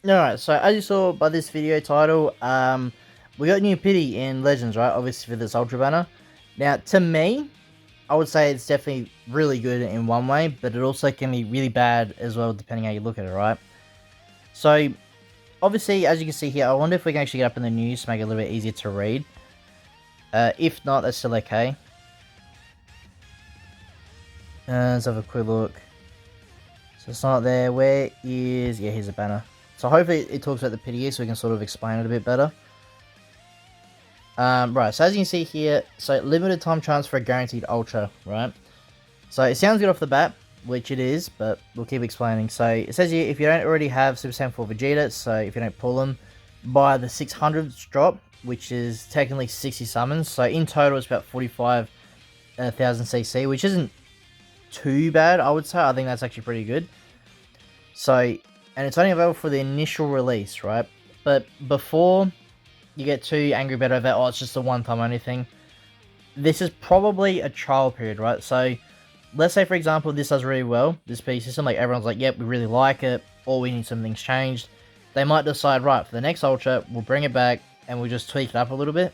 Alright, so as you saw by this video title, we got new pity in Legends, right? Obviously for this Ultra banner. Now, to me, I would say it's definitely really good in one way, but it also can be really bad as well, depending how you look at it, right? So, obviously, as you can see here, I wonder if we can actually get up in the news to make it a little bit easier to read. If not, that's still okay. Let's have a quick look. So it's not there. Where is... Yeah, here's a banner. So hopefully it talks about the pity here so we can sort of explain it a bit better. Right, so as you can see here, so limited time transfer guaranteed ultra, right? So it sounds good off the bat, which it is, but we'll keep explaining. So it says here, if you don't already have Super Saiyan 4 Vegeta, so if you don't pull them, by the 600s drop, which is technically 60 summons. So in total it's about 45,000 CC, which isn't too bad, I would say. I think that's actually pretty good. So... and it's only available for the initial release, right? But before you get too angry about it, oh, it's just a one-time only thing. This is probably a trial period, right? So, let's say, for example, this does really well, this piece system, like everyone's like, yep, we really like it, or we need some things changed. They might decide, right, for the next Ultra, we'll bring it back, and we'll just tweak it up a little bit.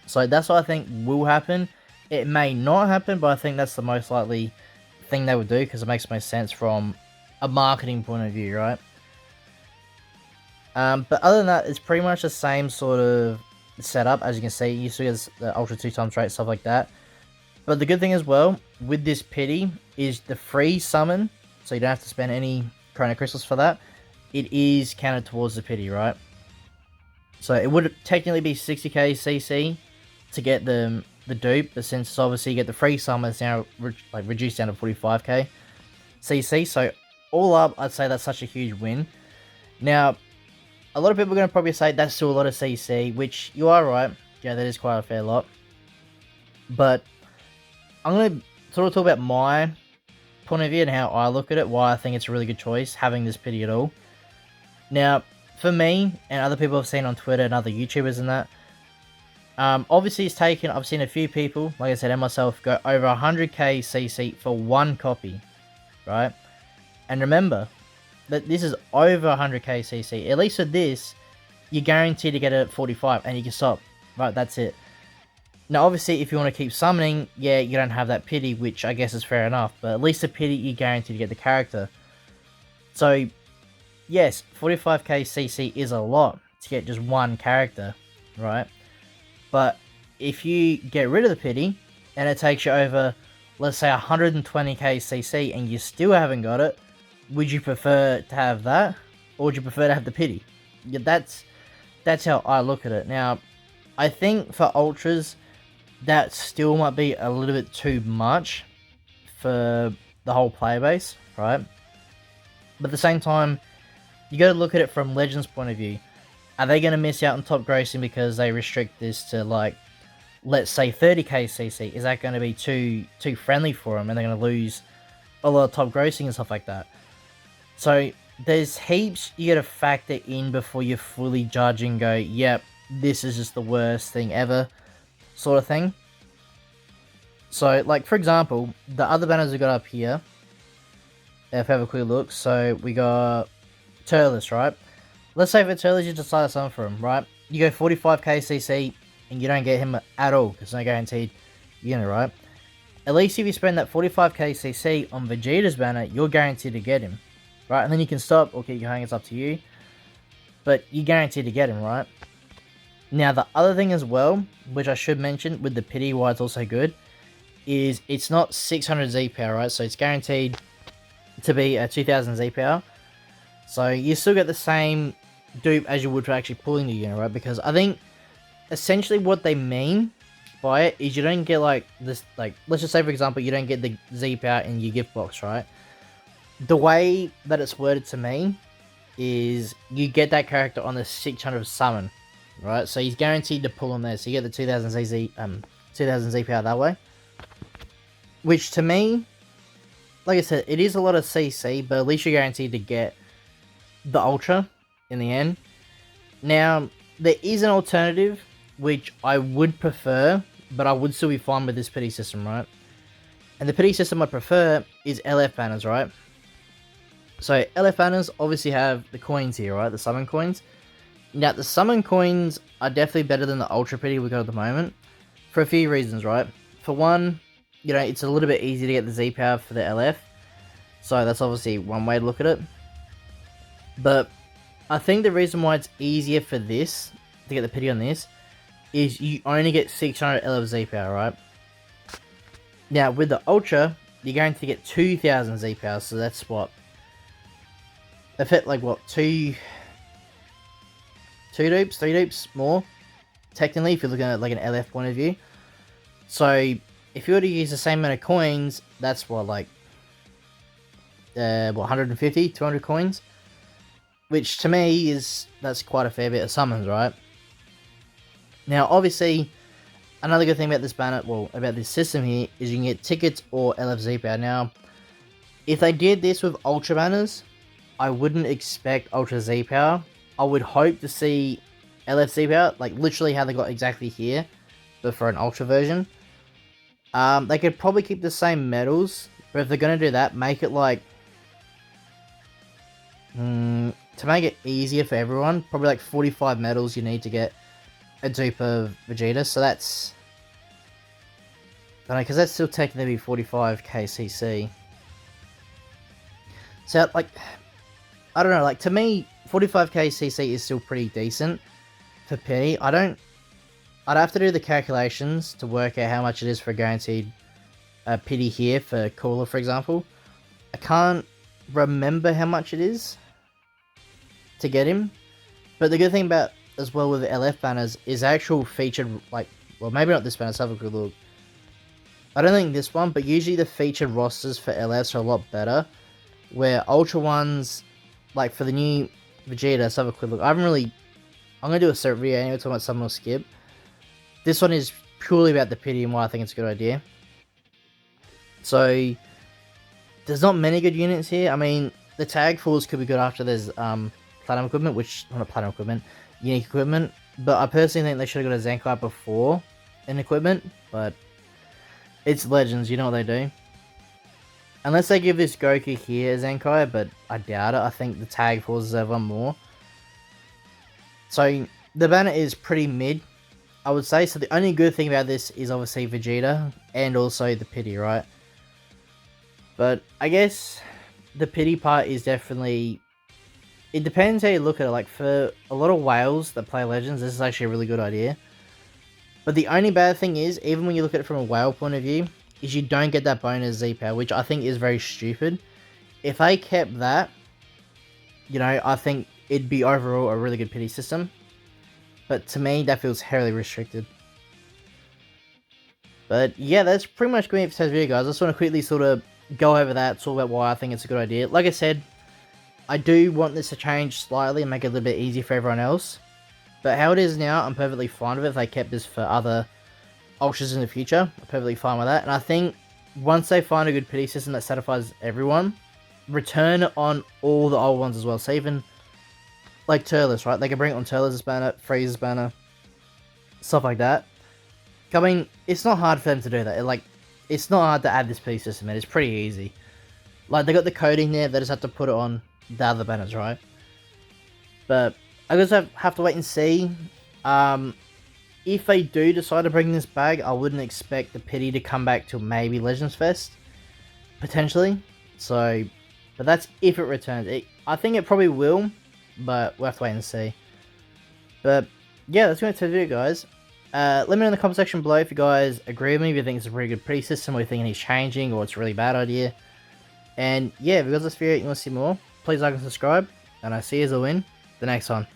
So, that's what I think will happen. It may not happen, but I think that's the most likely thing they would do, because it makes most sense from a marketing point of view, right? But other than that, it's pretty much the same sort of setup. As you can see, you still get the Ultra 2x rate, stuff like that. But the good thing as well, with this pity, is the free summon, so you don't have to spend any Chrono Crystals for that. It is counted towards the pity, right? So it would technically be 60k CC to get the dupe, but since obviously you get the free summon, it's now reduced down to 45k CC, so all up, I'd say that's such a huge win. Now, a lot of people are going to probably say that's still a lot of CC, which you are right. Yeah, that is quite a fair lot. But I'm going to sort of talk about my point of view and how I look at it, why I think it's a really good choice, having this pity at all. Now, for me, and other people I've seen on Twitter and other YouTubers and that, obviously it's taken, I've seen a few people, like I said, and myself, go over 100k CC for one copy, right? And remember that this is over 100k CC. At least with this, you're guaranteed to get it at 45 and you can stop. Right, that's it. Now, obviously, if you want to keep summoning, yeah, you don't have that pity, which I guess is fair enough. But at least the pity, you're guaranteed to get the character. So, yes, 45k CC is a lot to get just one character, right? But if you get rid of the pity, and it takes you over, let's say, 120k CC, and you still haven't got it, would you prefer to have that, or would you prefer to have the pity? Yeah, that's how I look at it. Now, I think for Ultras, that still might be a little bit too much for the whole player base, right? But at the same time, you got to look at it from Legends' point of view. Are they going to miss out on top grossing because they restrict this to, like, let's say 30k CC? Is that going to be too friendly for them, and they're going to lose a lot of top grossing and stuff like that? So, there's heaps you gotta factor in before you fully judge and go, yep, this is just the worst thing ever, sort of thing. So, like, for example, the other banners we got up here, if I have a quick look, so we got Turles, right? Let's say for Turles, you decide to summon for him, right? You go 45k CC, and you don't get him at all, because it's no guaranteed unit, right? At least if you spend that 45k CC on Vegeta's banner, you're guaranteed to get him. Right, and then you can stop or keep going, it's up to you. But you're guaranteed to get him, right? Now, the other thing as well, which I should mention with the pity, why it's also good, is it's not 600 Z power, right? So it's guaranteed to be a 2000 Z power. So you still get the same dupe as you would for actually pulling the unit, right? Because I think essentially what they mean by it is you don't get like this, like, let's just say for example, you don't get the Z power in your gift box, right? The way that it's worded to me is you get that character on the 600 summon, right? So he's guaranteed to pull him there. So you get the 2000 Z power that way. Which to me, like I said, it is a lot of CC, but at least you're guaranteed to get the Ultra in the end. Now, there is an alternative, which I would prefer, but I would still be fine with this pity system, right? And the pity system I prefer is LF banners, right? So LF banners obviously have the coins here, right? The summon coins. Now the summon coins are definitely better than the Ultra Pity we got at the moment. For a few reasons, right? For one, you know, it's a little bit easier to get the Z power for the LF. So that's obviously one way to look at it. But I think the reason why it's easier for this, to get the pity on this, is you only get 600 LF Z power, right? Now with the Ultra, you're going to get 2000 Z power, so that's what? They've hit like what, two dupes, 3 dupes more, technically, if you're looking at like an LF point of view. So if you were to use the same amount of coins, that's what, like, 150, 200 coins, which to me that's quite a fair bit of summons, right? Now, obviously, another good thing about this banner, well, about this system here, is you can get tickets or LFZ power. Now, if they did this with Ultra banners, I wouldn't expect Ultra Z power. I would hope to see LFZ power, like literally how they got exactly here, but for an Ultra version. They could probably keep the same medals, but if they're going to do that, make it like, to make it easier for everyone, probably like 45 medals you need to get a dupe of Vegeta, so that's, I don't know, because that's still technically 45k CC. So, like, I don't know, like, to me, 45k CC is still pretty decent for Pity. I'd have to do the calculations to work out how much it is for a guaranteed Pity here for Cooler, for example. I can't remember how much it is to get him, but the good thing about, as well, with the LF banners, is actual featured, like, well, maybe not this banner, let's have a good look. I don't think this one, but usually the featured rosters for LFs are a lot better, where Ultra ones, like for the new Vegeta, let's have a quick look. I'm going to do a separate video anyway talking about someone will skip. This one is purely about the pity and why I think it's a good idea. So, there's not many good units here. I mean, the tag falls could be good after there's platinum equipment, which, not platinum equipment, unique equipment. But I personally think they should have got a Zenkai before an equipment, but it's Legends, you know what they do. Unless they give this Goku here a Zenkai, but I doubt it. I think the tag falls deserve one more. So, the banner is pretty mid, I would say. So the only good thing about this is obviously Vegeta and also the pity, right? But I guess the pity part is definitely, it depends how you look at it. Like for a lot of whales that play Legends, this is actually a really good idea. But the only bad thing is, even when you look at it from a whale point of view, is you don't get that bonus Z power, which I think is very stupid. If they kept that, you know, I think it'd be overall a really good pity system. But to me, that feels heavily restricted. But yeah, that's pretty much going to be for today's video, guys. I just want to quickly sort of go over that, talk about why I think it's a good idea. Like I said, I do want this to change slightly and make it a little bit easier for everyone else. But how it is now, I'm perfectly fine with it. If they kept this for other Ultras in the future, I'm perfectly fine with that. And I think once they find a good pity system that satisfies everyone, return on all the old ones as well. So even like Turles, right? They can bring it on Turles' banner, Frieza's banner, stuff like that. I mean, it's not hard for them to do that. It's not hard to add this pity system in. It's pretty easy. Like, they got the coding there, they just have to put it on the other banners, right? But I guess I have to wait and see. If they do decide to bring this back, I wouldn't expect the pity to come back till maybe Legends Fest, potentially. So, but that's if it returns. I think it probably will, but we'll have to wait and see. But yeah, that's going to be the video, guys. Let me know in the comment section below if you guys agree with me, if you think it's a pretty good pity system, or you think it needs changing, or it's a really bad idea. And yeah, if you guys like this video and you want to see more, please like and subscribe, and I'll see you all in the next one.